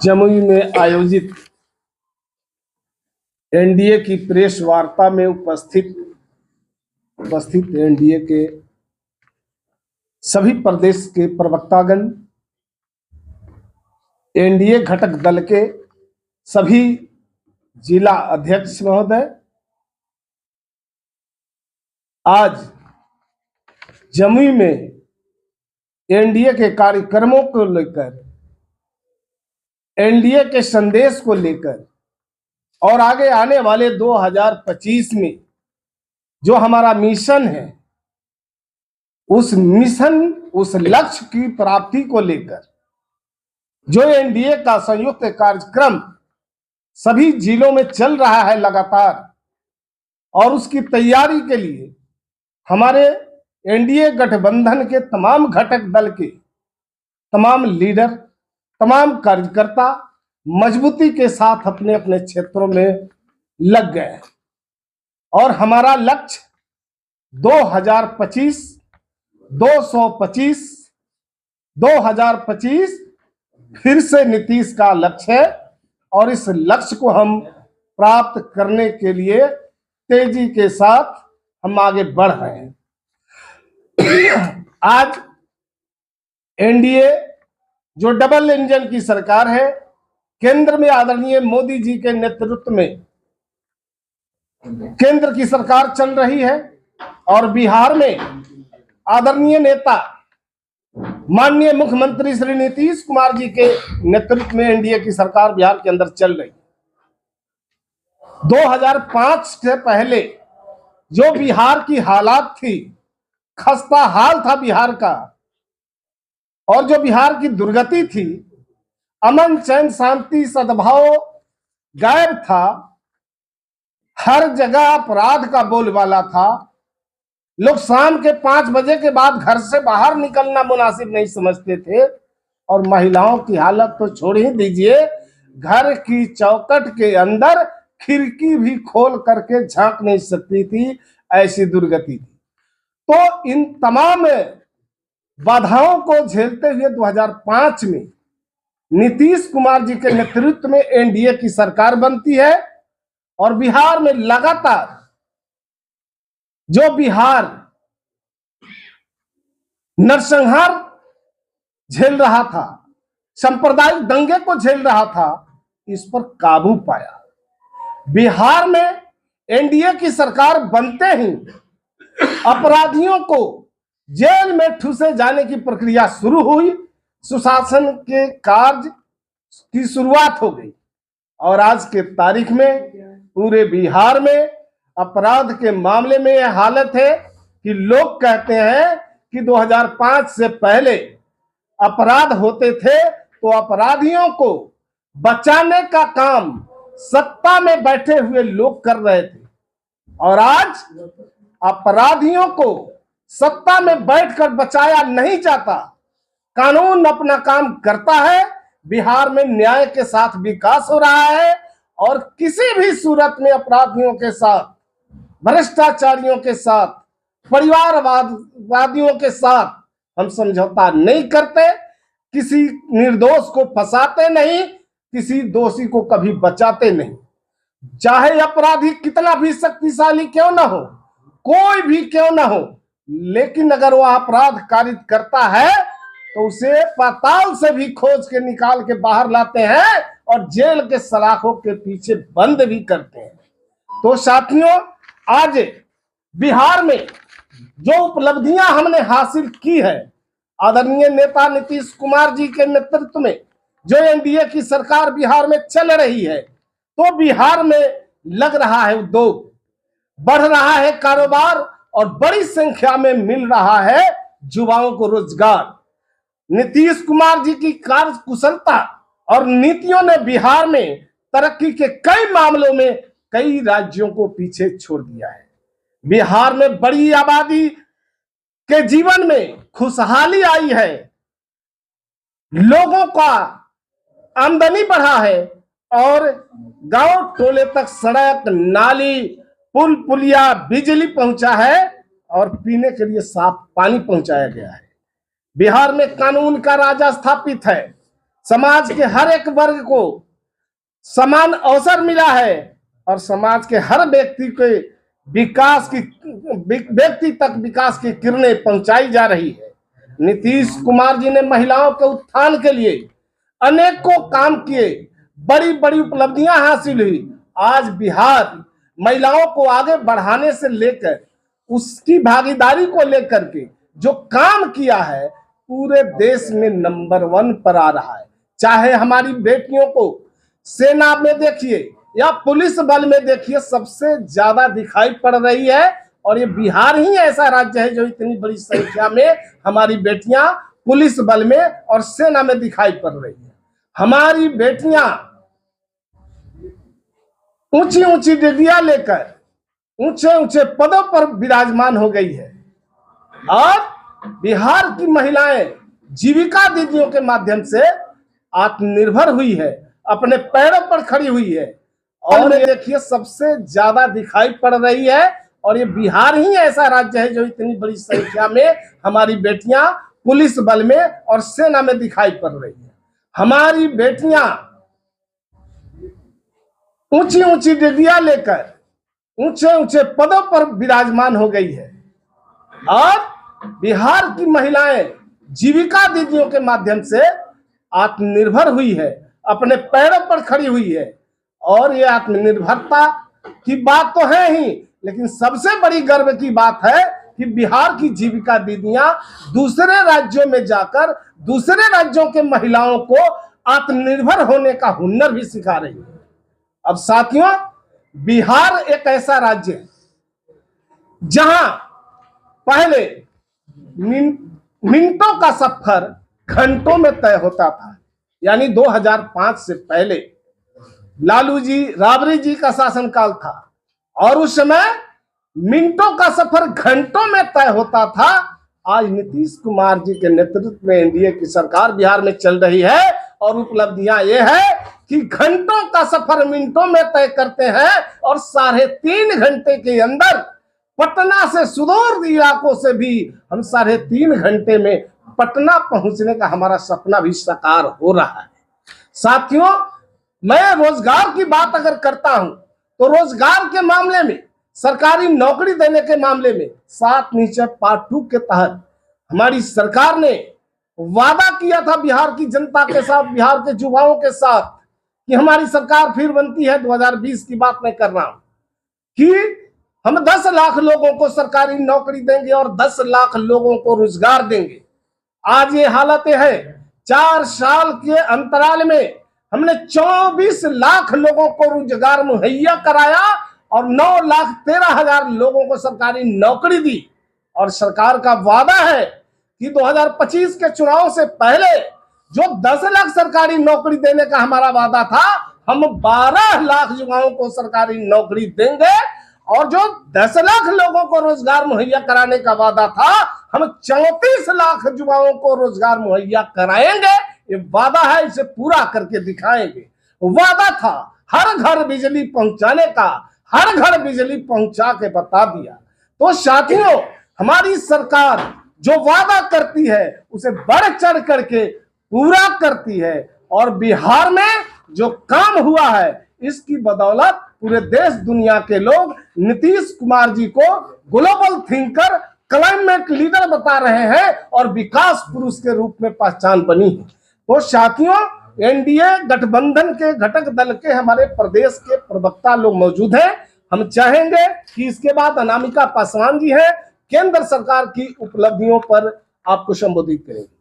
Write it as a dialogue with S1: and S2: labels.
S1: जमुई में आयोजित एनडीए की प्रेस वार्ता में उपस्थित एनडीए के सभी प्रदेश के प्रवक्तागण, एनडीए घटक दल के सभी जिला अध्यक्ष महोदय, आज जमुई में एनडीए के कार्यक्रमों को लेकर, एनडीए के संदेश को लेकर और आगे आने वाले 2025 में जो हमारा मिशन है, उस मिशन, उस लक्ष्य की प्राप्ति को लेकर जो एनडीए का संयुक्त कार्यक्रम सभी जिलों में चल रहा है लगातार, और उसकी तैयारी के लिए हमारे एनडीए गठबंधन के तमाम घटक दल के तमाम लीडर, तमाम कार्यकर्ता मजबूती के साथ अपने अपने क्षेत्रों में लग गए और हमारा लक्ष्य 2025 फिर से नीतीश का लक्ष्य है और इस लक्ष्य को हम प्राप्त करने के लिए तेजी के साथ हम आगे बढ़ रहे हैं। आज एनडीए जो डबल इंजन की सरकार है, केंद्र में आदरणीय मोदी जी के नेतृत्व में केंद्र की सरकार चल रही है और बिहार में आदरणीय नेता माननीय मुख्यमंत्री श्री नीतीश कुमार जी के नेतृत्व में एनडीए की सरकार बिहार के अंदर चल रही है। 2005 से पहले जो बिहार की हालात थी, खस्ता हाल था बिहार का, और जो बिहार की दुर्गति थी, अमन चैन शांति सद्भाव गायब था, हर जगह अपराध का बोलबाला था, लोग शाम के 5 बजे के बाद घर से बाहर निकलना मुनासिब नहीं समझते थे, और महिलाओं की हालत तो छोड़ ही दीजिए, घर की चौखट के अंदर खिड़की भी खोल करके झांक नहीं सकती थी, ऐसी दुर्गति थी। तो इन तमाम बाधाओं को झेलते हुए 2005 में नीतीश कुमार जी के नेतृत्व में एनडीए की सरकार बनती है और बिहार में लगातार जो बिहार नरसंहार झेल रहा था, सांप्रदायिक दंगे को झेल रहा था, इस पर काबू पाया। बिहार में एनडीए की सरकार बनते ही अपराधियों को जेल में ठूसे जाने की प्रक्रिया शुरू हुई, सुशासन के कार्य की शुरुआत हो गई और आज के तारीख में पूरे बिहार में अपराध के मामले में यह हालत है कि लोग कहते हैं कि 2005 से पहले अपराध होते थे तो अपराधियों को बचाने का काम सत्ता में बैठे हुए लोग कर रहे थे, और आज अपराधियों को सत्ता में बैठकर बचाया नहीं जाता, कानून अपना काम करता है। बिहार में न्याय के साथ विकास हो रहा है और किसी भी सूरत में अपराधियों के साथ, भ्रष्टाचारियों के साथ, परिवारवादियों के साथ हम समझौता नहीं करते, किसी निर्दोष को फंसाते नहीं, किसी दोषी को कभी बचाते नहीं, चाहे अपराधी कितना भी शक्तिशाली क्यों ना हो, कोई भी क्यों ना हो, लेकिन अगर वह अपराध कारित करता है तो उसे पाताल से भी खोज के निकाल के बाहर लाते हैं और जेल के सलाखों के पीछे बंद भी करते हैं। तो साथियों, आज बिहार में जो उपलब्धियां हमने हासिल की है, आदरणीय नेता नीतीश कुमार जी के नेतृत्व में जो एनडीए की सरकार बिहार में चल रही है, तो बिहार में लग रहा है उद्योग, बढ़ रहा है कारोबार और बड़ी संख्या में मिल रहा है युवाओं को रोजगार। नीतीश कुमार जी की कार्य कुशलता और नीतियों ने बिहार में तरक्की के कई मामलों में कई राज्यों को पीछे छोड़ दिया है। बिहार में बड़ी आबादी के जीवन में खुशहाली आई है, लोगों का आमदनी बढ़ा है और गांव टोले तक सड़क, नाली, पुल पुलिया, बिजली पहुंचा है और पीने के लिए साफ पानी पहुंचाया गया है। बिहार में कानून का राज स्थापित है, समाज के हर एक वर्ग को समान अवसर मिला है और समाज के हर व्यक्ति के व्यक्ति तक विकास की किरणें पहुंचाई जा रही है। नीतीश कुमार जी ने महिलाओं के उत्थान के लिए अनेकों काम किए, बड़ी बड़ी उपलब्धियां हासिल हुई। आज बिहार महिलाओं को आगे बढ़ाने से लेकर उसकी भागीदारी को लेकर के जो काम किया है पूरे देश में नंबर 1 पर आ रहा है। चाहे हमारी बेटियों को सेना में देखिए या पुलिस बल में देखिए, सबसे ज्यादा दिखाई पड़ रही है। और ये बिहार ही ऐसा राज्य है जो इतनी बड़ी संख्या में हमारी बेटियां पुलिस बल में और सेना में दिखाई पड़ रही है। हमारी बेटियां ऊंची ऊंची डिग्रियां लेकर ऊंचे ऊंचे पदों पर विराजमान हो गई है और बिहार की महिलाएं जीविका दीदियों के माध्यम से आत्मनिर्भर हुई है, अपने पैरों पर खड़ी हुई है। और ये देखिए सबसे ज्यादा दिखाई पड़ रही है। और ये बिहार ही ऐसा राज्य है जो इतनी बड़ी संख्या में हमारी बेटियां पुलिस बल में और सेना में दिखाई पड़ रही है। हमारी बेटियां ऊंची ऊंची डिग्रियां लेकर ऊंचे ऊंचे पदों पर विराजमान हो गई है और बिहार की महिलाएं जीविका दीदियों के माध्यम से आत्मनिर्भर हुई है, अपने पैरों पर खड़ी हुई है। और ये आत्मनिर्भरता की बात तो है ही, लेकिन सबसे बड़ी गर्व की बात है कि बिहार की जीविका दीदियां दूसरे राज्यों में जाकर दूसरे राज्यों के महिलाओं को आत्मनिर्भर होने का हुनर भी सिखा रही है। अब साथियों, बिहार एक ऐसा राज्य है जहां पहले मिनटों का सफर घंटों में तय होता था। यानी 2005 से पहले लालू जी राबड़ी जी का शासनकाल था और उस समय मिनटों का सफर घंटों में तय होता था। आज नीतीश कुमार जी के नेतृत्व में एनडीए की सरकार बिहार में चल रही है और उपलब्धियां ये है कि घंटों का सफर मिनटों में तय करते हैं और 3.5 घंटे के अंदर पटना से सुदूर इलाकों से भी हम 3.5 घंटे में पटना पहुंचने का हमारा सपना भी साकार हो रहा है। साथियों, मैं रोजगार की बात अगर करता हूं तो रोजगार के मामले में, सरकारी नौकरी देने के मामले में 7 निश्चय पार्ट 2 के तहत हमारी सरकार ने वादा किया था बिहार की जनता के साथ, बिहार के युवाओं के साथ कि हमारी सरकार फिर बनती है। 2020 की बात मैं कर रहा हूं कि हम 10 लाख लोगों को सरकारी नौकरी देंगे और 10 लाख लोगों को रोजगार देंगे। आज ये हालतें हैं, 4 साल के अंतराल में हमने 24 लाख लोगों को रोजगार मुहैया कराया और 9,13,000 लोगों को सरकारी नौकरी दी। और सरकार का वादा है कि 2025 के चुनाव से पहले जो 10 लाख सरकारी नौकरी देने का हमारा वादा था, हम 12 लाख युवाओं को सरकारी नौकरी देंगे। और जो 10 लाख लोगों को रोजगार मुहैया कराने का वादा था, हम 34 लाख युवाओं को रोजगार मुहैया कराएंगे। ये वादा है, इसे पूरा करके दिखाएंगे। वादा था हर घर बिजली पहुंचाने का, हर घर बिजली पहुंचा के बता दिया। तो साथियों, हमारी सरकार जो वादा करती है उसे बढ़ चढ़ करके पूरा करती है। और बिहार में जो काम हुआ है इसकी बदौलत पूरे देश दुनिया के लोग नीतीश कुमार जी को ग्लोबल थिंकर, क्लाइमेट लीडर बता रहे हैं और विकास पुरुष के रूप में पहचान बनी है। तो साथियों, एनडीए गठबंधन के घटक दल के हमारे प्रदेश के प्रवक्ता लोग मौजूद हैं। हम चाहेंगे कि इसके बाद अनामिका पासवान जी हैं, केंद्र सरकार की उपलब्धियों पर आपको संबोधित करेंगे।